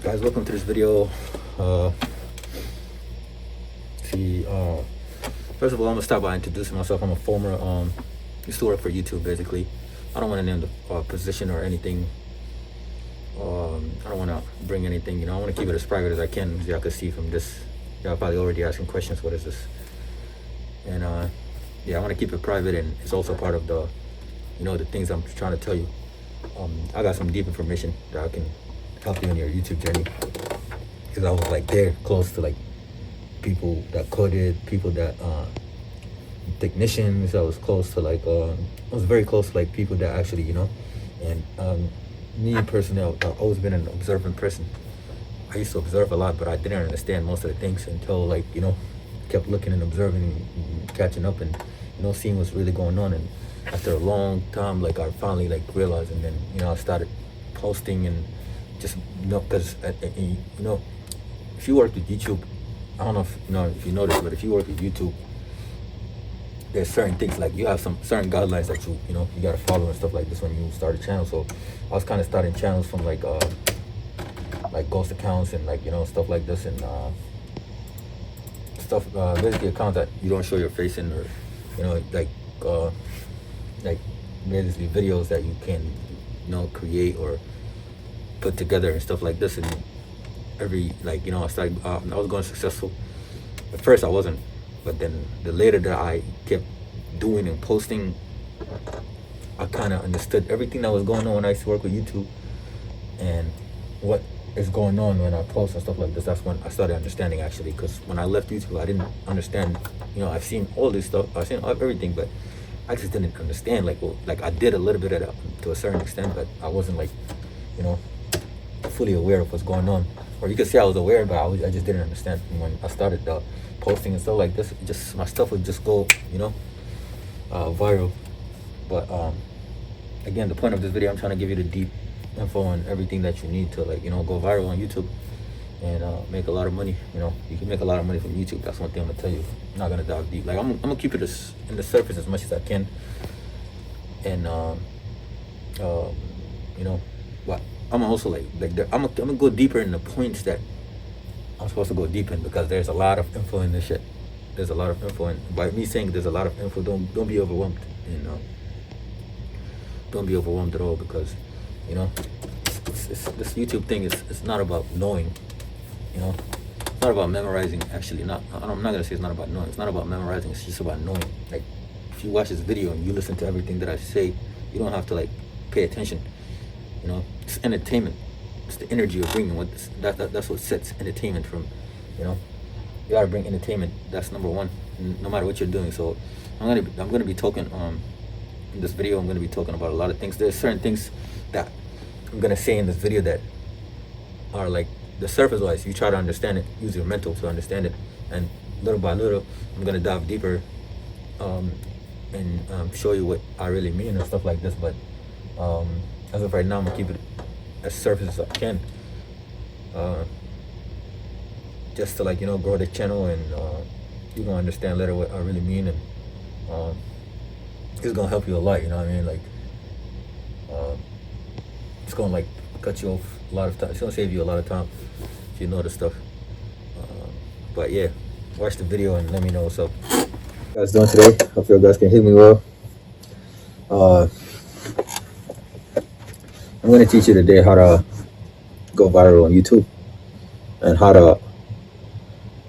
Guys, welcome to this video. See, first of all, I'm gonna start by introducing myself. I'm a former used to work for YouTube. Basically, I don't want to name the position or anything. I don't want to bring anything, I want to keep it as private as I can. As y'all can see from this, y'all probably already asking questions, what is this? And yeah, I want to keep it private, and it's also part of the the things I'm trying to tell you. I got some deep information that I can help you in your YouTube journey, because I was like there close to like people that coded, people that technicians. I was close to like I was very close to like people that actually and me personally, I've always been an observant person. I used to observe a lot, but I didn't understand most of the things until like kept looking and observing and catching up and seeing what's really going on. And after a long time, like I finally like realized, and then I started posting and just because if you work with YouTube, I don't know if you know this, but if you work with YouTube, there's certain things like you have some certain guidelines that you gotta follow and stuff like this when you start a channel. So I was kind of starting channels from like ghost accounts and like stuff like this, and stuff basically accounts that you don't show your face in, or like basically videos that you can create or put together and stuff like this. And every I started I was going successful. At first I wasn't, but then the later that I kept doing and posting, I kind of understood everything that was going on when I used to work with YouTube, and what is going on when I post and stuff like this. That's when I started understanding, actually, because when I left YouTube, I didn't understand. I've seen all this stuff, I've seen everything, but I just didn't understand. Like I did a little bit of that to a certain extent, but I wasn't like fully aware of what's going on. Or you could say I was aware, but I just didn't understand. And when I started posting and stuff like this, my stuff would just go viral. But again, the point of this video, I'm trying to give you the deep info on everything that you need to go viral on YouTube and make a lot of money. You can make a lot of money from YouTube. That's one thing I'm gonna tell you. I'm not gonna dive deep. Like I'm gonna keep it in the surface as much as I can, and but I'm also I'm gonna go deeper in the points that I'm supposed to go deep in, because there's a lot of info in this shit. There's a lot of info, and by me saying there's a lot of info, don't be overwhelmed, and don't be overwhelmed at all, because this YouTube thing is not about knowing. It's not about memorizing. Actually, I'm not gonna say it's not about knowing. It's not about memorizing. It's just about knowing. Like if you watch this video and you listen to everything that I say, you don't have to pay attention. It's entertainment. It's the energy you're bringing. That's what sets entertainment from. You gotta bring entertainment. That's number one, no matter what you're doing. So I'm gonna be talking in this video. I'm gonna be talking about a lot of things. There's certain things that I'm gonna say in this video that are like the surface wise. You try to understand it. Use your mental to understand it, and little by little, I'm gonna dive deeper and show you what I really mean and stuff like this. But as of right now, I'm gonna keep it as surface as I can, just to grow the channel, and you're gonna understand later what I really mean, and it's gonna help you a lot. You know what I mean? It's gonna cut you off a lot of time. It's gonna save you a lot of time if you know this stuff. But yeah, watch the video and let me know what's up. How you guys doing today? Hope you guys can hear me well. I'm going to teach you today how to go viral on YouTube, and how to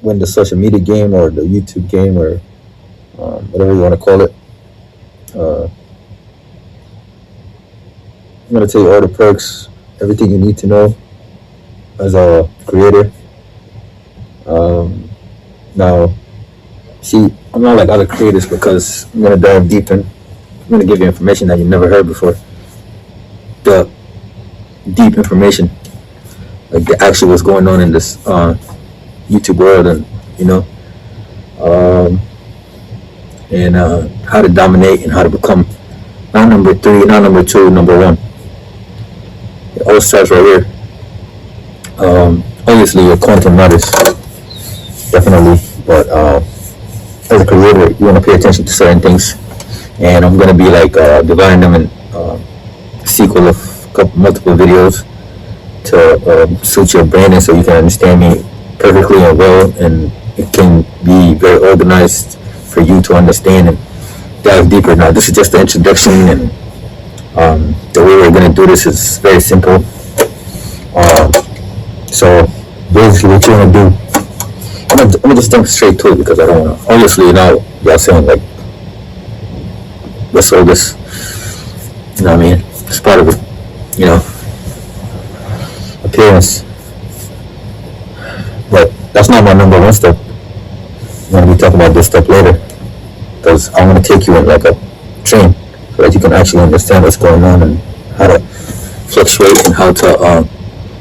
win the social media game, or the YouTube game, or whatever you want to call it. I'm going to tell you all the perks, everything you need to know as a creator. Now, see, I'm not like other creators, because I'm going to dive deep in. I'm going to give you information that you never heard before. The deep information, like the actual what's going on in this YouTube world, and how to dominate, and how to become not number 3, not number 2, number 1. It all starts right here. Obviously your content matters, definitely, but as a creator, you want to pay attention to certain things, and I'm going to be dividing them in sequel of multiple videos to suit your brain, and so you can understand me perfectly and well, and it can be very organized for you to understand and dive deeper. Now, this is just the introduction, and the way we're going to do this is very simple. So basically, what you want to do, I'm gonna just jump straight to it because I don't want to. Obviously, y'all saying like, what's all this? You know what I mean? It's part of it. Appearance. But that's not my number one step. I'm gonna be talking about this step later because I'm gonna take you in like a train so that you can actually understand what's going on and how to fluctuate and how to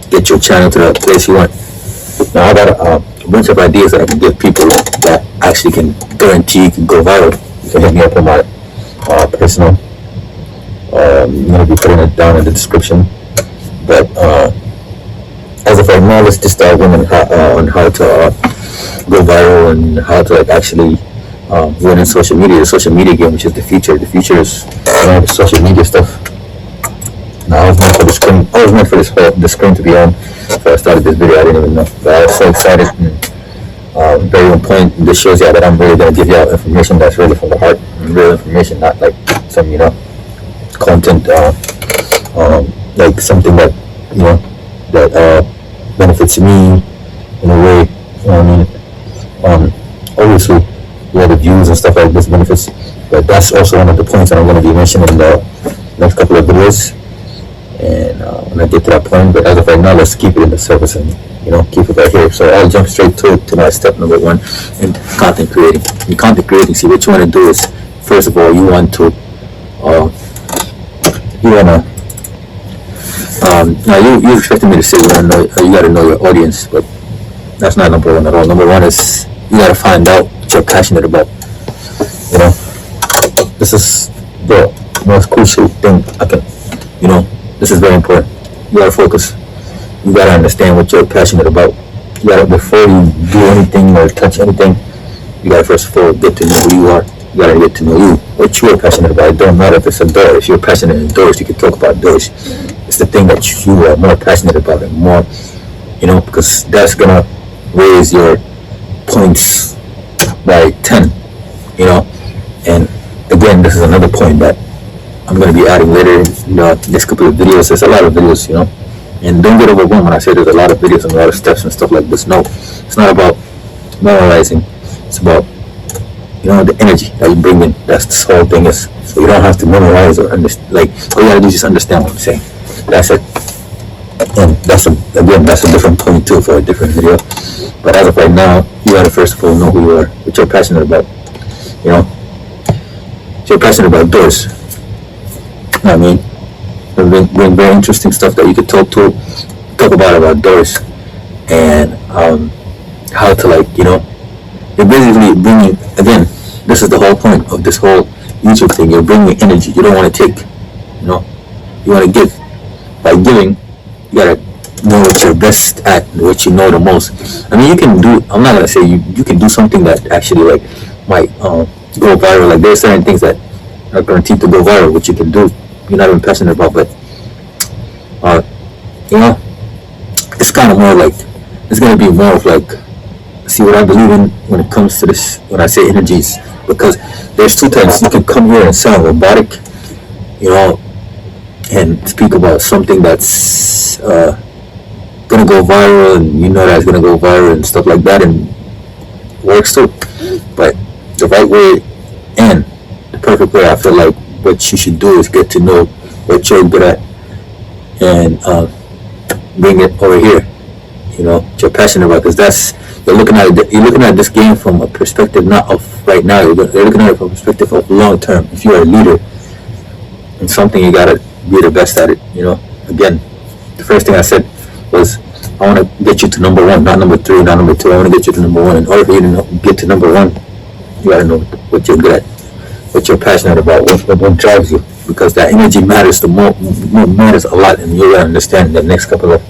get your channel to the place you want. Now I got a bunch of ideas that I can give people that actually can guarantee can go viral. You can hit me up on my personal. I'm gonna be putting it down in the description. But as of right now, let's just dive in on how to go viral and how to like actually win in social media. The social media game, which is the future. The future is the social media stuff. Now I was meant for the screen. I was meant for the screen to be on before I started this video. I didn't even know, but I was so excited and very on point. This shows y'all that I'm really gonna give y'all information that's really from the heart, real information, not like some content like something that that benefits me in a way. You know what I mean? Obviously, the views and stuff like this benefits, but that's also one of the points that I'm going to be mentioning in the next couple of videos. And when I get to that point, but as of right now, let's keep it in the surface and keep it right here. So I'll jump straight to my step number one in content creating. In content creating, see what you want to do is, first of all, you want to now you expected me to say you gotta know your audience, but that's not number one at all. Number one is you gotta find out what you're passionate about. This is the most crucial thing I can. This is very important. You gotta focus. You gotta understand what you're passionate about. You gotta, before you do anything or touch anything, you gotta first of all get to know who you are. You gotta get to know you, what you are passionate about. It don't matter if it's a door. If you're passionate in doors, you can talk about doors. It's the thing that you are more passionate about and more, because that's gonna raise your points by 10, and again, this is another point that I'm gonna be adding later in the next couple of videos. There's a lot of videos, and don't get overwhelmed when I say there's a lot of videos and a lot of steps and stuff like this. No, it's not about memorizing. It's about the energy that you bring in. That's this whole thing is. So you don't have to memorize or understand. Like, all you gotta do is just understand what I'm saying. That's it. And that's a different point too for a different video. But as of right now, you gotta first of all know who you are, what you're passionate about. If you're passionate about doors, I mean, bring very interesting stuff that you could talk about doors, and how to you're basically bringing, again, this is the whole point of this whole YouTube thing. You're bringing energy. You don't want to take, you want to give. By giving, you gotta know what you're best at, what you know the most. I mean, you can do, I'm not gonna say you can do something that actually might go viral. Like, there's certain things that are guaranteed to go viral, which you can do, you're not even passionate about, but it's kind of more like, it's gonna be more of like, see what I believe in when it comes to this, when I say energies, because there's two types. You can come here and sound robotic, and speak about something that's gonna go viral, and that's gonna go viral and stuff like that, and works too. But the right way and the perfect way, I feel like what you should do is get to know what you're good at and bring it over here. What you're passionate about, because you're looking at this game from a perspective not of right now. You're looking at it from a perspective of long term. If you're a leader in something, you gotta be the best at it. Again, the first thing I said was I want to get you to number one, not number three, not number two. I want to get you to number one. In order for you to get to number one, you gotta know what you're good at, what you're passionate about, what drives you, because that energy matters matters a lot, and you're gonna understand the next couple of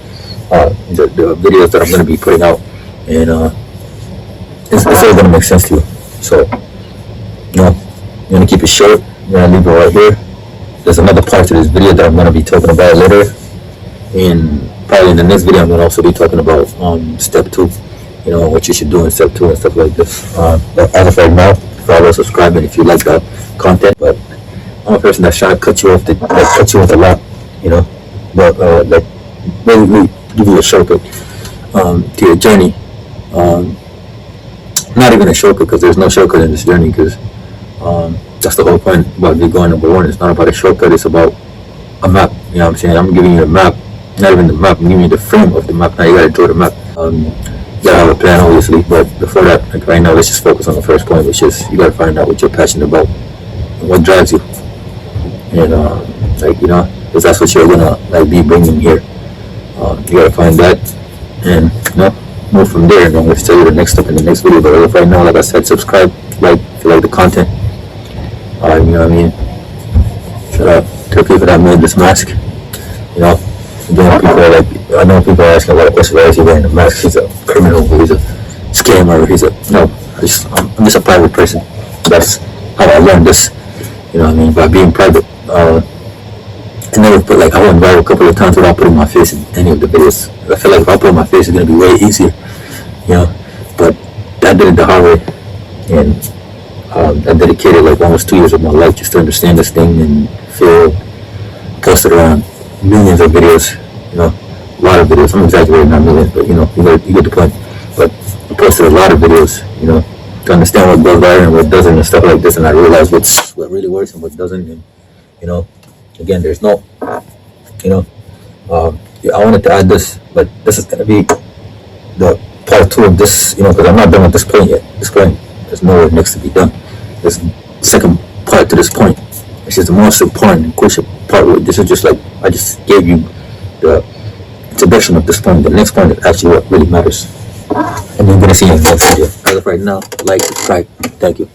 the videos that I'm gonna be putting out, and it's all gonna make sense to you. So, you're gonna keep it short. You're gonna leave it right here. There's another part to this video that I'm going to be talking about later in probably in the next video I'm going to also be talking about step 2, what you should do in step 2 and stuff like this. But as of right now, follow, subscribe, and if you like the content. But I'm a person that's trying to cut you off a lot, but like basically give you a shortcut to your journey. Not even a shortcut, because there's no shortcut in this journey, because that's the whole point about me going number 1. It's not about a shortcut, it's about a map. You know what I'm saying? I'm giving you a map, not even the map, I'm giving you the frame of the map. Now you gotta draw the map. You gotta have a plan, obviously, but before that, like right now, let's just focus on the first point, which is you gotta find out what you're passionate about and what drives you. And because that's what you're gonna be bringing here. You gotta find that, and move from there. And I'm gonna tell you the next step in the next video. But right now, like I said, subscribe, if you like the content. You know what I mean? Shout out to the people that made this mask. Again, I know people are asking a lot of questions. Why is he wearing a mask? He's a criminal. He's a scammer. I'm just a private person. That's how I learned this. You know what I mean? By being private. I never put I went viral a couple of times without putting my face in any of the videos. I feel like if I put my face, it's gonna be way easier. But I did it the hard way, and I dedicated almost 2 years of my life just to understand this thing, and posted around millions of videos, a lot of videos. I'm exaggerating, not millions, but you get the point. But I posted a lot of videos, to understand what goes viral and what doesn't and stuff like this, and I realized what really works and what doesn't. And again, there's no, I wanted to add this, but this is gonna be the part 2 of this, because I'm not done with this point yet. This point, there's nowhere next to be done. There's second part to this point, which is the most important and crucial part. This is just I just gave you the introduction of this point. The next point is actually what really matters, and you're gonna see in the next video. As of right now, subscribe. Thank you.